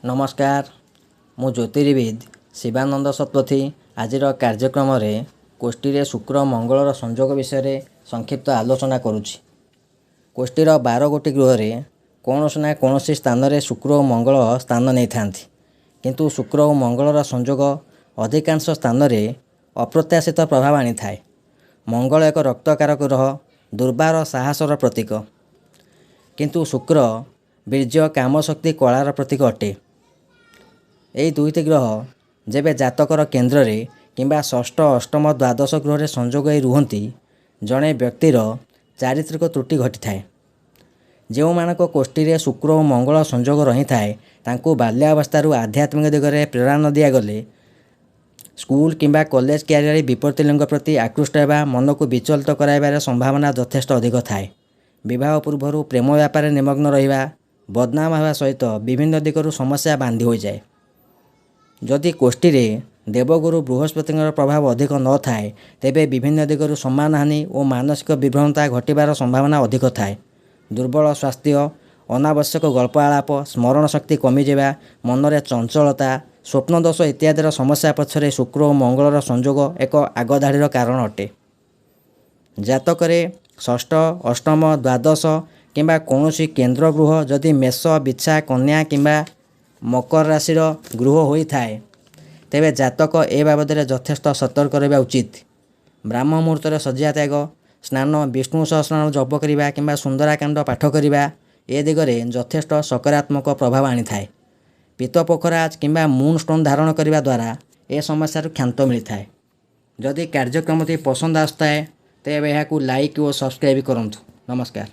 नमस्कार मु ज्योतिर्विद शिवानंद शतपथी आज कार्यक्रम कोष्ठी शुक्र मंगलर संजोग विषय संक्षिप्त आलोचना करुच्ची। कोष्ठीर 12 गोटी गृह कौन ना कौन स्थान में शुक्र और मंगल स्थान नहीं था, किंतु शुक्र और मंगलर संजोग अधिकांश स्थान में अप्रत्याशित प्रभाव आनी थाए। मंगल एक रक्तकारक ग्रह, दुर्बार और साहसर प्रतीक, किंतु शुक्र वीर्य काम शक्ति कलार प्रतीक अटे। यही दुईटी ग्रह जेबे जातकर केन्द्र में किंबा षष्ठ अष्टम द्वादश ग्रह संजोग हो रुहति जड़े व्यक्तिर चारित्रिक त्रुटि घटी थाए। जो मानक कोष्ठी शुक्र और मंगल संजोग रही थाए तांको बाल्यावस्थारू आध्यात्मिक दिगरे प्रेरणा दिगले स्कूल किंबा कॉलेज क्यारियर विपरीत लिंग प्रति आकृष्ट होगा मन को विचलित कराइबार संभावना यथेष्ट अधिक थाए। विवाह पूर्व प्रेम व्यापार निमग्न रहिबा बदनाम होगा सहित विभिन्न दिगरू समस्या बांधी हो जाए। जदि कोष्ठी देवगुरु बृहस्पति प्रभाव अधिक न थाए तेबे विभिन्न दिगरू सम्मान हानि और मानसिक विभ्रमता घटबार संभावना अधिक थाए। दुर्बल स्वास्थ्य, अनावश्यक गल्प आलाप, स्मरण शक्ति कमिजा, मनरे चंचलता, स्वप्नदोष इत्यादि समस्या पछरे शुक्र और मंगलर संजोग एक आगधाड़ीर कारण अटे। जातकरे षष्ठ अष्टम द्वादश किंबा कौनसी केन्द्र गृह जदि मेष बिछा कन्या किंबा मकर राशि गृह होई थाए तेबे जातक ए बाबद यथेष्ट सतर्क रहा उचित। ब्राह्म मुहूर्त सज्जा त्याग, स्नान, विष्णु सहस्रनाम जप करने किंबा सुंदराकांड पाठ करने ए दिगरे यथेष्ट सकारात्मक प्रभाव आनी थाए। पीत पोखराज किंबा मून स्टोन धारण करने द्वारा ए समस्या क्षांत मिलता है। जदि कार्यक्रम पसंद आसुए तेबे यहाँ लाइक और सब्सक्राइब करंतु। नमस्कार।